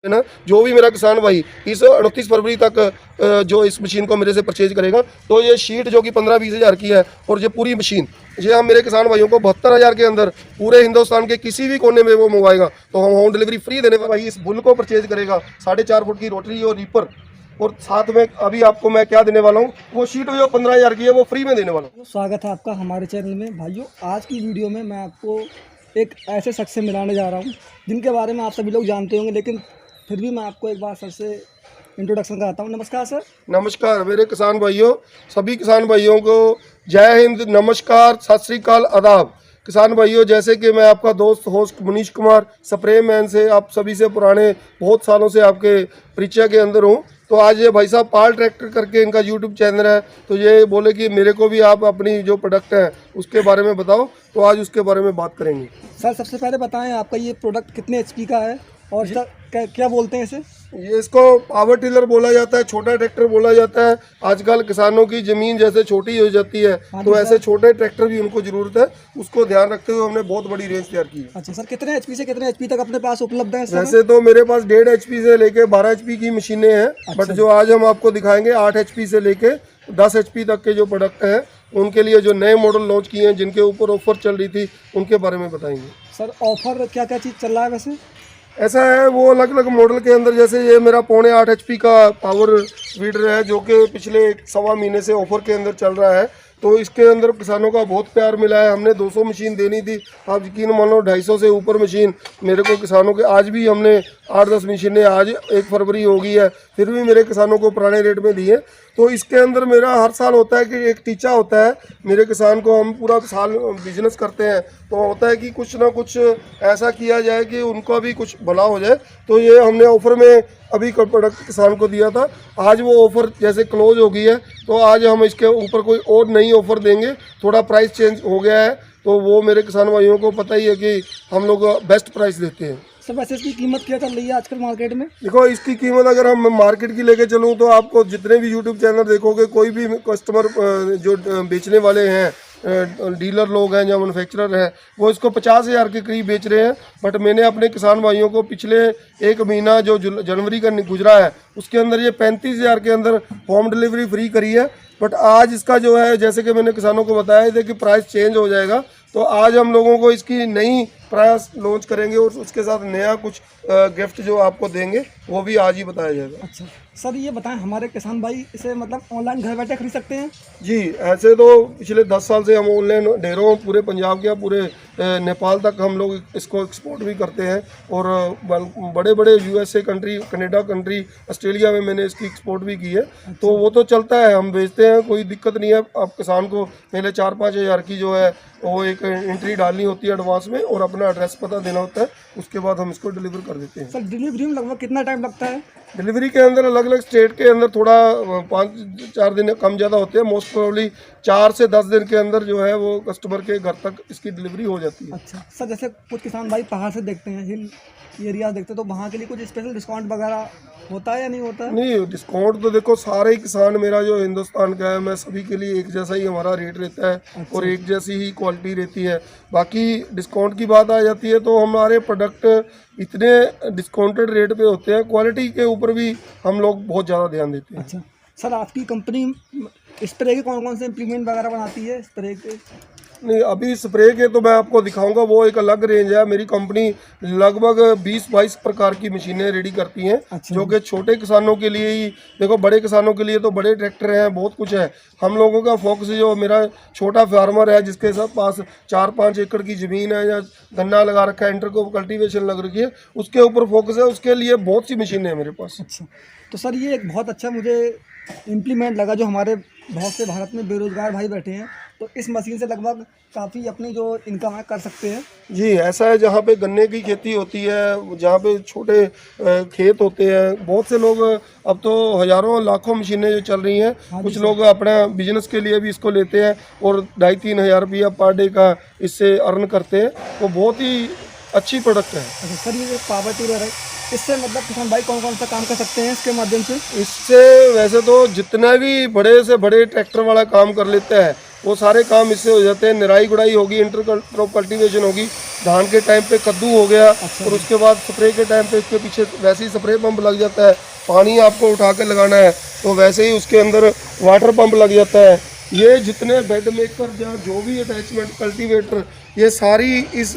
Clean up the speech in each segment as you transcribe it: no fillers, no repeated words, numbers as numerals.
है ना। जो भी मेरा किसान भाई इस 29 फरवरी तक जो इस मशीन को मेरे से परचेज करेगा तो ये शीट जो कि 15-20 हज़ार की है और ये पूरी मशीन ये हम मेरे किसान भाइयों को 72,000 के अंदर पूरे हिंदुस्तान के किसी भी कोने में वो मंगवाएगा तो हम होम डिलीवरी फ्री देने वाला भाई इस बुल को परचेज करेगा 4.5 फुट की रोटरी और रीपर और साथ में अभी आपको मैं क्या देने वाला हूँ वो शीट जो 15,000 की है वो फ्री में देने वाला हूँ। स्वागत है आपका हमारे चैनल में। भाइयों, आज की वीडियो में मैं आपको एक ऐसे शख्स से मिलाने जा रहा हूँ जिनके बारे में आप सभी लोग जानते होंगे, लेकिन फिर भी मैं आपको एक बार सर से इंट्रोडक्शन कराता हूँ। नमस्कार सर। नमस्कार मेरे किसान भाइयों, सभी किसान भाइयों को जय हिंद, नमस्कार, सत श्री अकाल, आदाब। किसान भाइयों, जैसे कि मैं आपका दोस्त host Manish Kumar spray man से आप सभी से पुराने बहुत सालों से आपके परिचय के अंदर हूँ। तो आज ये भाई साहब पाल ट्रैक्टर करके इनका यूट्यूब चैनल है, तो ये बोले कि मेरे को भी आप अपनी जो प्रोडक्ट है उसके बारे में बताओ, तो आज उसके बारे में बात करेंगे। सर, सबसे पहले बताएं आपका ये प्रोडक्ट कितने HP का है और इसका क्या बोलते हैं इसे? ये इसको पावर टिलर बोला जाता है, छोटा ट्रैक्टर बोला जाता है। आजकल किसानों की ज़मीन जैसे छोटी हो जाती है तो ऐसे छोटे ट्रैक्टर भी उनको ज़रूरत है, उसको ध्यान रखते हुए हमने बहुत बड़ी रेंज तैयार की है। अच्छा सर, कितने HP से कितने HP तक अपने पास उपलब्ध है? वैसे तो मेरे पास 1.5 HP से लेके 12 HP की मशीनें हैं, बट जो आज हम आपको दिखाएंगे 8 HP से लेके 10 HP तक के जो प्रोडक्ट हैं उनके लिए जो नए मॉडल लॉन्च किए हैं जिनके ऊपर ऑफर चल रही थी उनके बारे में बताएंगे। सर, ऑफर क्या क्या चीज़ चल रहा है वैसे? ऐसा है, वो अलग अलग मॉडल के अंदर, जैसे ये मेरा 8.5 HP का पावर वीडर है जो कि पिछले 1.25 महीने से ऑफर के अंदर चल रहा है। तो इसके अंदर किसानों का बहुत प्यार मिला है। हमने 200 मशीन देनी थी, आप यकीन मानो 250 से ऊपर मशीन मेरे को किसानों के, आज भी हमने 8-10 मशीनें आज 1 फरवरी हो गई है फिर भी मेरे किसानों को पुराने रेट में दिए। तो इसके अंदर मेरा हर साल होता है कि एक टीचा होता है मेरे किसान को, हम पूरा साल बिजनेस करते हैं तो होता है कि कुछ ना कुछ ऐसा किया जाए कि उनको भी कुछ भला हो जाए। तो ये हमने ऑफ़र में अभी प्रोडक्ट किसान को दिया था, आज वो ऑफ़र जैसे क्लोज हो गई है तो आज हम इसके ऊपर कोई और नई ऑफ़र देंगे। थोड़ा प्राइस चेंज हो गया है तो वो मेरे किसान भाइयों को पता ही है कि हम लोग बेस्ट प्राइस देते हैं। सर, वैसे इसकी कीमत क्या चल रही है आजकल मार्केट में? देखो, इसकी कीमत अगर हम मार्केट की लेके चलूँ तो आपको जितने भी यूट्यूब चैनल देखोगे, कोई भी कस्टमर जो बेचने वाले हैं, डीलर लोग हैं या मैन्युफैक्चरर हैं, वो इसको 50,000 के करीब बेच रहे हैं। बट मैंने अपने किसान भाइयों को पिछले 1 महीना जो जनवरी का गुजरा है उसके अंदर ये 35,000 के अंदर होम डिलीवरी फ्री करी है। बट आज इसका जो है, जैसे कि मैंने किसानों को बताया था कि प्राइस चेंज हो जाएगा, तो आज हम लोगों को इसकी नई प्राइस लॉन्च करेंगे और उसके साथ नया कुछ गिफ्ट जो आपको देंगे वो भी आज ही बताया जाएगा। अच्छा सर, ये बताएं हमारे किसान भाई इसे मतलब ऑनलाइन घर बैठे खरीद सकते हैं? जी, ऐसे तो पिछले 10 साल से हम ऑनलाइन ढेरों पूरे पंजाब के पूरे नेपाल तक हम लोग इसको एक्सपोर्ट भी करते हैं और बड़े बड़े USA country, Canada country, Australia में मैंने इसकी एक्सपोर्ट भी की है। तो वो तो चलता है, हम बेचते हैं, कोई दिक्कत नहीं है। आप किसान को पहले 4-5 हज़ार की जो है वो एक एंट्री डालनी होती है एडवांस में और अपना एड्रेस पता देना होता है, उसके बाद हम इसको डिलीवर कर देते हैं। सर, डिलीवरी में लगभग कितना टाइम लगता है? डिलीवरी के अंदर अलग अलग स्टेट के अंदर थोड़ा 5-4 दिन कम ज़्यादा होते हैं, मोस्ट प्रोबेबली 4 से 10 दिन के अंदर जो है वो कस्टमर के घर तक इसकी डिलीवरी हो जाती है। अच्छा सर, जैसे कुछ किसान भाई पहाड़ से देखते हैं, हिल एरिया देखते हैं, तो वहाँ के लिए कुछ स्पेशल डिस्काउंट वगैरह होता है या नहीं होता है? नहीं, डिस्काउंट तो देखो, सारे ही किसान मेरा जो हिंदुस्तान का है, मैं सभी के लिए एक जैसा ही हमारा रेट रहता है और एक जैसी ही क्वालिटी रहती है। बाकी डिस्काउंट की बात आ जाती है तो हमारे प्रोडक्ट इतने डिस्काउंटेड रेट पे होते हैं, क्वालिटी के ऊपर भी हम लोग बहुत ज़्यादा ध्यान देते हैं। अच्छा सर, आपकी कंपनी स्प्रे के कौन कौन से इम्प्लीमेंट वगैरह बनाती है स्प्रे के? नहीं, अभी स्प्रे के तो मैं आपको दिखाऊंगा, वो एक अलग रेंज है। मेरी कंपनी लगभग 20-22 प्रकार की मशीनें रेडी करती हैं। अच्छा। जो कि छोटे किसानों के लिए ही, देखो बड़े किसानों के लिए तो बड़े ट्रैक्टर हैं, बहुत कुछ है। हम लोगों का फोकस, जो मेरा छोटा फार्मर है जिसके सब पास 4-5 एकड़ की ज़मीन है या गन्ना लगा रखा है, इंटर क्रॉप कल्टीवेशन लग रखी है, उसके ऊपर फोकस है, उसके लिए बहुत सी मशीनें हैं मेरे पास। अच्छा, तो सर ये एक बहुत अच्छा मुझे इम्प्लीमेंट लगा, जो हमारे बहुत से भारत में बेरोजगार भाई बैठे हैं तो इस मशीन से लगभग काफ़ी अपनी जो इनकम है कर सकते हैं। जी, ऐसा है, जहाँ पे गन्ने की खेती होती है, जहाँ पे छोटे खेत होते हैं, बहुत से लोग, अब तो हज़ारों लाखों मशीनें जो चल रही हैं, कुछ लोग अपना बिजनेस के लिए भी इसको लेते हैं और 2,500-3 हज़ार रुपया पर डे का इससे अर्न करते हैं। तो बहुत ही अच्छी प्रोडक्ट है। अच्छा सर, ये जो पावर टिलर है, इससे मतलब किसान भाई कौन कौन सा काम कर सकते हैं इसके माध्यम से? इससे वैसे तो जितना भी बड़े से बड़े ट्रैक्टर वाला काम कर लेता है, वो सारे काम इससे हो जाते हैं। निराई गुड़ाई होगी, इंटर क्रॉप कल्टीवेशन होगी, धान के टाइम पे कद्दू हो गया, और उसके बाद स्प्रे के टाइम पे इसके पीछे वैसे ही स्प्रे पंप लग जाता है। पानी आपको उठा कर लगाना है तो वैसे ही उसके अंदर वाटर पंप लग जाता है। ये जितने बेड मेकर या जो भी अटैचमेंट कल्टीवेटर, ये सारी इस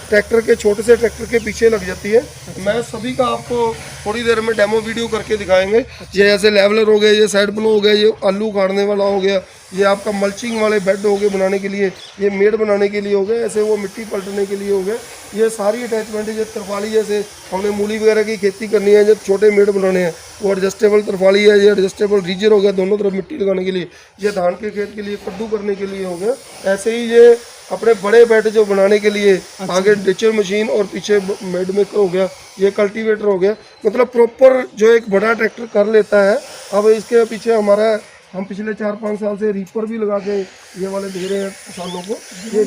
ट्रैक्टर के, छोटे से ट्रैक्टर के पीछे लग जाती है। मैं सभी का आपको थोड़ी देर में डेमो वीडियो करके दिखाएंगे। ये ऐसे लेवलर हो गए, ये साइड ब्लो हो गया, ये आलू काटने वाला हो गया, ये आपका मल्चिंग वाले बेड हो गए बनाने के लिए, ये मेड बनाने के लिए हो गए, ऐसे वो मिट्टी पलटने के लिए हो गए। ये सारी अटैचमेंट है। तरपाली जैसे हमने मूली वगैरह की खेती करनी है, जो छोटे मेड बनाने हैं, वो एडजस्टेबल तरपाली है। ये एडजस्टेबल रीजर हो गया दोनों तरफ मिट्टी लगाने के लिए। ये धान के खेत के लिए, कद्दू करने के लिए हो गया। ऐसे ही ये अपने बड़े बेड जो बनाने के लिए, आगे डिचर मशीन और पीछे मेड मेकर हो गया, ये कल्टीवेटर हो गया। मतलब प्रॉपर जो एक बड़ा ट्रैक्टर कर लेता है। अब इसके पीछे हमारा, हम पिछले 4-5 साल से रीपर भी लगा के ये वाले दे रहे हैं किसानों को। ये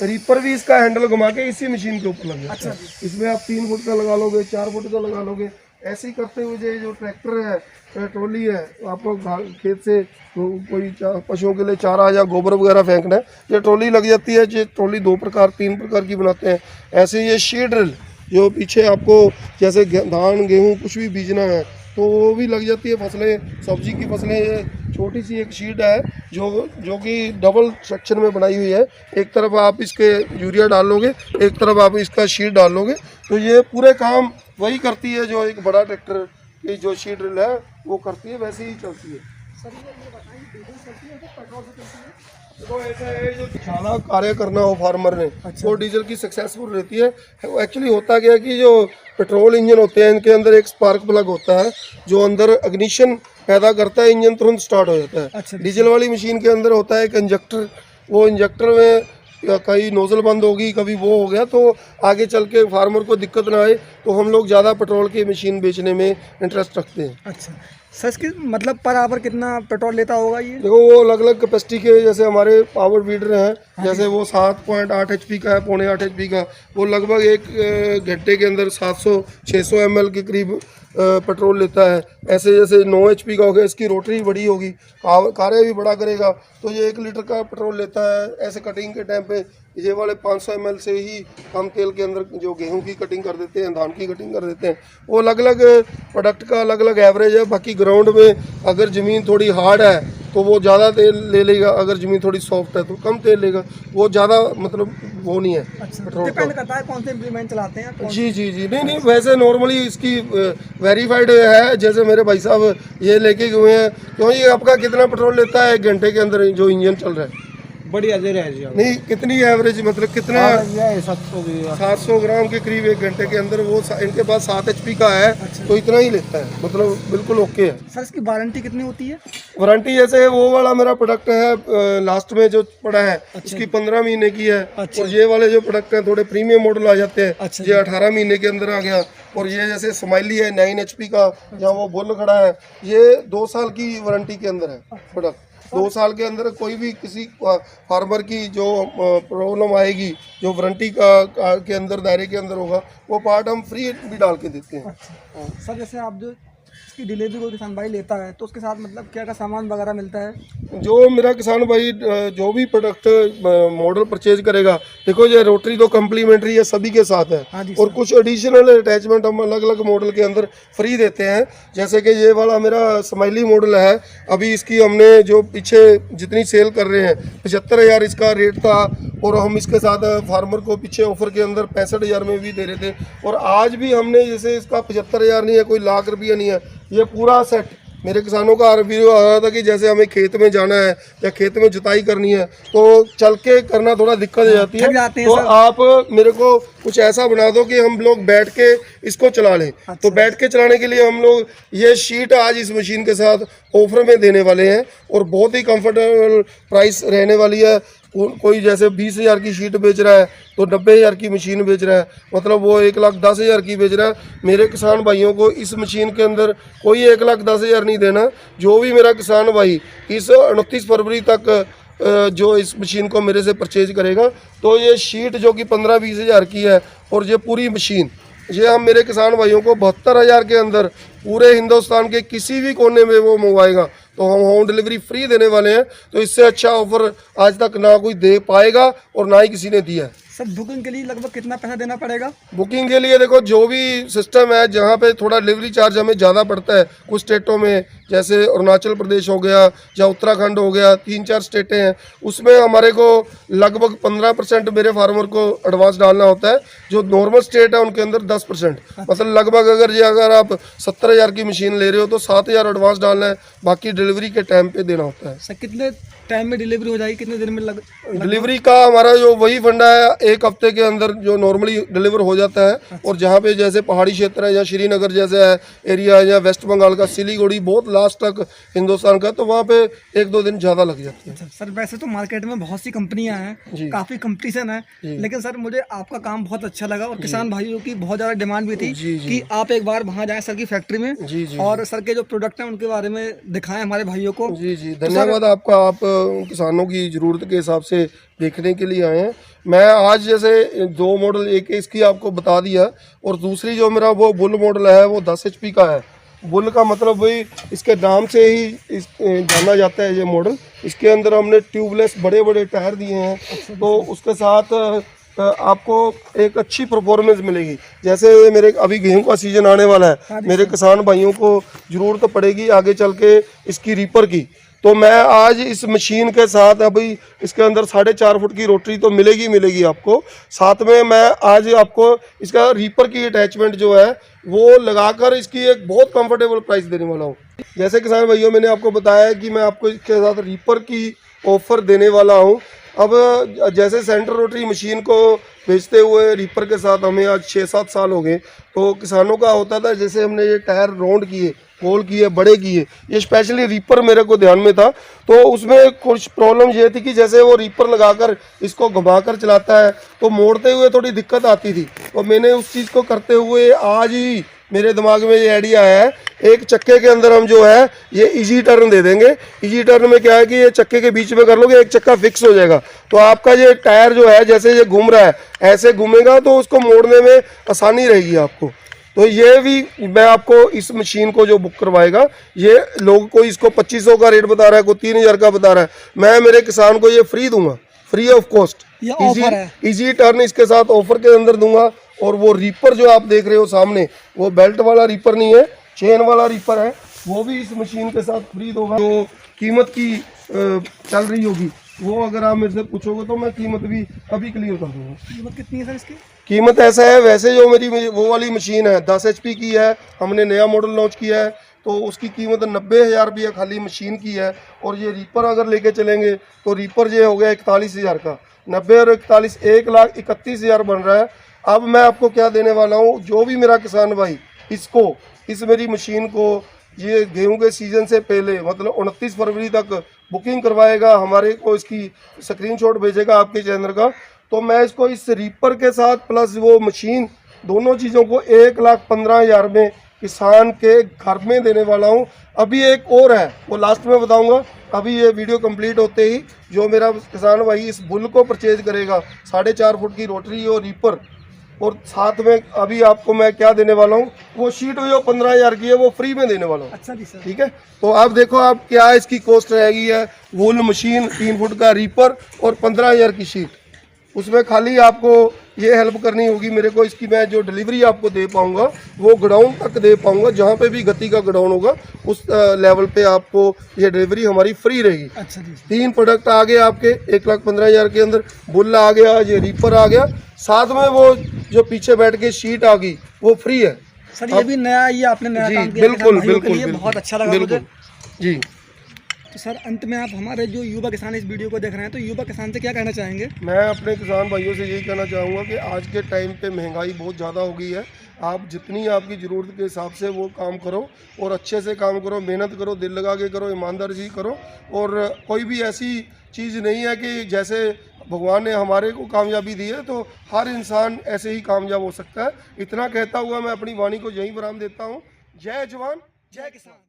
रीपर भी इसका हैंडल घुमा के इसी मशीन के ऊपर लगे। अच्छा, इसमें आप 3 फुट का लगा लोगे, 4 फुट का लगा लोगे। ऐसे ही करते हुए जो ट्रैक्टर है, ट्रॉली है, आपको खेत से तो कोई पशुओं के लिए चारा या गोबर वगैरह फेंकना है, ये ट्रॉली लग जाती है। ये ट्रॉली 2 प्रकार 3 प्रकार की बनाते हैं। ऐसे ये सीड ड्रिल जो पीछे आपको जैसे धान गेहूँ कुछ भी बीजना है तो वो भी लग जाती है। फसलें, सब्जी की फसलें, ये छोटी सी एक शीट है जो कि डबल सेक्शन में बनाई हुई है। एक तरफ आप इसके यूरिया डाल लोगे, एक तरफ आप इसका शीट डाल लोगे, तो ये पूरे काम वही करती है जो एक बड़ा ट्रैक्टर की जो शीट ड्रिल है वो करती है, वैसे ही चलती है। तो ऐसा है, जो ज़्यादा कार्य करना हो फार्मर ने, तो डीजल की सक्सेसफुल रहती है। वो एक्चुअली होता क्या है कि जो पेट्रोल इंजन होते हैं, इनके अंदर एक स्पार्क प्लग होता है जो अंदर इग्निशन पैदा करता है, इंजन तुरंत स्टार्ट हो जाता है। डीजल वाली मशीन के अंदर होता है एक इंजेक्टर, वो इंजेक्टर में कहीं नोजल बंद होगी, कभी वो हो गया, तो आगे चल के फार्मर को दिक्कत ना आए, तो हम लोग ज़्यादा पेट्रोल की मशीन बेचने में इंटरेस्ट रखते हैं। अच्छा सर, इसकी मतलब पर आवर कितना पेट्रोल लेता होगा ये? देखो, वो अलग अलग कैपेसिटी के, जैसे हमारे पावर वीडर हैं, जैसे वो 7.8 HP का है, 7.5 HP का, वो लगभग 1 घंटे के अंदर 700-600 ml के करीब पेट्रोल लेता है। ऐसे जैसे 9 HP का हो गया, इसकी रोटरी बड़ी होगी, कार्य भी बड़ा करेगा, तो ये 1 लीटर का पेट्रोल लेता है। ऐसे कटिंग के टाइम पे ये वाले 500 ml से ही कम तेल के अंदर जो गेहूं की कटिंग कर देते हैं, धान की कटिंग कर देते हैं। वो अलग अलग प्रोडक्ट का अलग अलग एवरेज है। बाकी ग्राउंड में अगर ज़मीन थोड़ी हार्ड है तो वो ज़्यादा तेल ले लेगा, अगर ज़मीन थोड़ी सॉफ्ट है तो कम तेल लेगा। वो ज़्यादा मतलब वो नहीं है। अच्छा, डिपेंड करता है कौन से इम्प्लीमेंट चलाते हैं। जी, नहीं, वैसे नॉर्मली इसकी वेरीफाइड है। जैसे मेरे भाई साहब ये लेके गए हैं, क्यों ये आपका कितना पेट्रोल लेता है 1 घंटे के अंदर जो इंजन चल रहा है? बढ़िया दे रहा है। नहीं, कितनी एवरेज, मतलब कितना? 700 ग्राम के करीब 1 घंटे के अंदर। वो इनके पास 7 HP का है। अच्छा। तो इतना ही लेता है, मतलब बिल्कुल ओके है। सर, इसकी वारंटी कितनी होती है? वारंटी जैसे वो वाला मेरा प्रोडक्ट है लास्ट में जो पड़ा है, इसकी 15 महीने की है। और ये वाले जो प्रोडक्ट हैं थोड़े प्रीमियम मॉडल आ जाते हैं, ये 18 महीने के अंदर आ गया। और ये जैसे स्माइली है 9 HP का, जहाँ वो बुल खड़ा है, ये 2 साल की वारंटी के अंदर है प्रोडक्ट। 2 साल के अंदर कोई भी किसी फार्मर की जो प्रॉब्लम आएगी, जो वारंटी के अंदर, दायरे के अंदर होगा, वो पार्ट हम फ्री भी डाल के देते हैं। सर, जैसे आप जो इसकी डिलीवरी कोई किसान भाई लेता है तो उसके साथ मतलब क्या क्या सामान वगैरह मिलता है? जो मेरा किसान भाई जो भी प्रोडक्ट मॉडल परचेज करेगा, देखो ये रोटरी तो कम्प्लीमेंट्री है, सभी के साथ है। और कुछ एडिशनल अटैचमेंट हम अलग अलग मॉडल के अंदर फ्री देते हैं। जैसे कि ये वाला मेरा स्माइली मॉडल है, अभी इसकी हमने जो पीछे जितनी सेल कर रहे हैं 75,000 इसका रेट था, और हम इसके साथ फार्मर को पीछे ऑफर के अंदर 65,000 में भी दे रहे थे। और आज भी हमने, जैसे इसका 75,000 नहीं है, कोई लाख रुपया नहीं है, ये पूरा सेट मेरे किसानों का वीडियो आ रहा था कि जैसे हमें खेत में जाना है या खेत में जुताई करनी है तो चल के करना थोड़ा दिक्कत हो जाती है, तो आप मेरे को कुछ ऐसा बना दो कि हम लोग बैठ के इसको चला लें। तो बैठ के चलाने के लिए हम लोग ये शीट आज इस मशीन के साथ ऑफर में देने वाले हैं, और बहुत ही कंफर्टेबल प्राइस रहने वाली है। कोई जैसे 20,000 की शीट बेच रहा है तो 90,000 की मशीन बेच रहा है, मतलब वो 1,10,000 की बेच रहा है। मेरे किसान भाइयों को इस मशीन के अंदर कोई 1,10,000 नहीं देना। जो भी मेरा किसान भाई इस 29 फरवरी तक जो इस मशीन को मेरे से परचेज करेगा, तो ये शीट जो कि 15-20 हज़ार की है, और ये पूरी मशीन ये हम मेरे किसान भाइयों को 72,000 के अंदर पूरे हिंदुस्तान के किसी भी कोने में वो मंगवाएगा तो हम होम डिलीवरी फ्री देने वाले हैं। तो इससे अच्छा ऑफर आज तक ना कोई दे पाएगा और ना ही किसी ने दिया है। सर बुकिंग के लिए लगभग कितना पैसा देना पड़ेगा? बुकिंग के लिए देखो जो भी सिस्टम है, जहाँ पे थोड़ा डिलीवरी चार्ज हमें ज़्यादा पड़ता है कुछ स्टेटों में, जैसे अरुणाचल प्रदेश हो गया या उत्तराखंड हो गया, 3-4 स्टेटें हैं, उसमें हमारे को लगभग 15% मेरे फार्मर को एडवांस डालना होता है। जो नॉर्मल स्टेट है उनके अंदर 10%, मतलब लगभग अगर आप 70,000 की मशीन ले रहे हो तो 7,000 एडवांस डालना है, बाकी डिलीवरी के टाइम पे देना होता है। सर कितने टाइम में डिलीवरी हो जाएगी, कितने दिन में डिलीवरी का हमारा जो वही फंडा है, 1 हफ्ते के अंदर जो नॉर्मली डिलीवर हो जाता है। और जहाँ पे जैसे पहाड़ी क्षेत्र है या श्रीनगर जैसे है एरिया है या वेस्ट बंगाल का सिलीगुड़ी बहुत लास्ट तक हिंदुस्तान का, तो वहाँ पे 1-2 दिन ज़्यादा लग जाते हैं। सर वैसे तो मार्केट में बहुत सी कंपनियां हैं, काफ़ी कंपटीशन है, लेकिन सर मुझे आपका काम बहुत अच्छा लगा और किसान भाइयों की बहुत ज़्यादा डिमांड भी थी कि आप एक बार वहाँ जाएँ सर की फैक्ट्री में और सर के जो प्रोडक्ट हैं उनके बारे में दिखाएं हमारे भाइयों को। जी धन्यवाद आपका, आप किसानों की ज़रूरत के हिसाब से देखने के लिए आए हैं। मैं आज जैसे 2 मॉडल, एक इसकी आपको बता दिया और दूसरी जो मेरा वो बुल मॉडल है वो 10 HP का है। बुल का मतलब वही इसके नाम से ही जाना जाता है ये मॉडल। इसके अंदर हमने ट्यूबलेस बड़े बड़े टायर दिए हैं, तो उसके साथ आपको एक अच्छी परफॉर्मेंस मिलेगी। जैसे मेरे अभी गेहूं का सीजन आने वाला है, मेरे किसान भाइयों को ज़रूरत पड़ेगी आगे चल के इसकी रीपर की, तो मैं आज इस मशीन के साथ अभी इसके अंदर 4.5 फुट की रोटरी तो मिलेगी आपको, साथ में मैं आज आपको इसका रीपर की अटैचमेंट जो है वो लगाकर इसकी एक बहुत कंफर्टेबल प्राइस देने वाला हूँ। जैसे किसान भाइयों मैंने आपको बताया कि मैं आपको इसके साथ रीपर की ऑफर देने वाला हूँ। अब जैसे सेंटर रोटरी मशीन को बेचते हुए रीपर के साथ हमें आज 6-7 साल हो गए, तो किसानों का होता था जैसे हमने ये टायर राउंड किए, गोल किए, बड़े किए, ये स्पेशली रीपर मेरे को ध्यान में था, तो उसमें कुछ प्रॉब्लम ये थी कि जैसे वो रीपर लगाकर इसको घुमाकर चलाता है तो मोड़ते हुए थोड़ी दिक्कत आती थी। तो मैंने उस चीज़ को करते हुए आज ही मेरे दिमाग में ये आइडिया है, एक चक्के के अंदर हम जो है ये इजी टर्न दे देंगे। इजी टर्न में क्या है कि ये चक्के के बीच में कर लोगे, एक चक्का फिक्स हो जाएगा, तो आपका ये टायर जो है जैसे ये घूम रहा है ऐसे घूमेगा, तो उसको मोड़ने में आसानी रहेगी आपको। तो ये भी मैं आपको इस मशीन को जो बुक करवाएगा, ये लोग कोई इसको 2500 का रेट बता रहा है, कोई 3000 का बता रहा है, मैं मेरे किसान को ये फ्री दूंगा, free of cost. Easy turn इसके साथ ऑफर के अंदर दूंगा। और वो रीपर जो आप देख रहे हो सामने, वो बेल्ट वाला रीपर नहीं है, चेन वाला रीपर है, वो भी इस मशीन के साथ फ्री दूंगा। जो कीमत की चल रही होगी वो अगर आप मेरे से पूछोगे तो मैं कीमत भी अभी क्लियर कर दूंगा। कीमत कितनी है सर इसकी? कीमत ऐसा है, वैसे जो मेरी वो वाली मशीन है 10 HP की है, हमने नया मॉडल लॉन्च किया है, तो उसकी कीमत 90,000 रुपया खाली मशीन की है। और ये रीपर अगर लेके चलेंगे तो रीपर ये हो गया 41,000 का, 90 और 41 1,31,000 बन रहा है। अब मैं आपको क्या देने वाला हूँ, जो भी मेरा किसान भाई इसको, इस मेरी मशीन को ये गेहूं के सीज़न से पहले मतलब 29 फरवरी तक बुकिंग करवाएगा, हमारे को इसकी स्क्रीनशॉट भेजेगा आपके चैनल का, तो मैं इसको इस रीपर के साथ प्लस वो मशीन दोनों चीज़ों को 1,15,000 में किसान के घर में देने वाला हूं। अभी एक और है, वो लास्ट में बताऊंगा। अभी ये वीडियो कंप्लीट होते ही जो मेरा किसान भाई इस बुल को परचेज करेगा, 4.5 फुट की रोटरी और रीपर, और साथ में अभी आपको मैं क्या देने वाला हूँ, वो शीट जो 15,000 की है वो फ्री में देने वाला हूँ। अच्छा जी सर, ठीक है। तो आप देखो आप क्या इसकी कॉस्ट रहेगी है, वूल मशीन, 3 फुट का रीपर और 15,000 की शीट। उसमें खाली आपको ये हेल्प करनी होगी मेरे को, इसकी मैं जो डिलीवरी आपको दे पाऊंगा वो गोडाउन तक दे पाऊंगा, जहाँ पे भी गति का गोडाउन होगा उस लेवल पे आपको ये डिलीवरी हमारी फ्री रहेगी। अच्छा जी। 3 प्रोडक्ट आ गए आपके 1,15,000 के अंदर, बुल आ गया, ये रीपर आ गया, साथ में वो जो पीछे बैठ के शीट आ गई वो फ्री है। सर ये भी नया, ये आपने नया काम किया, बिल्कुल बिल्कुल बहुत अच्छा लगा मुझे जी। तो सर अंत में आप हमारे जो युवा किसान इस वीडियो को देख रहे हैं, तो युवा किसान से क्या कहना चाहेंगे? मैं अपने किसान भाइयों से यही कहना चाहूँगा कि आज के टाइम पे महंगाई बहुत ज़्यादा हो गई है। आप जितनी आपकी ज़रूरत के हिसाब से वो काम करो और अच्छे से काम करो, मेहनत करो, दिल लगा के करो, ईमानदारी से करो। और कोई भी ऐसी चीज़ नहीं है कि जैसे भगवान ने हमारे को कामयाबी दी है तो हर इंसान ऐसे ही कामयाब हो सकता है। इतना कहता हुआ मैं अपनी वाणी को यहीं विराम देता हूँ। जय जवान जय किसान।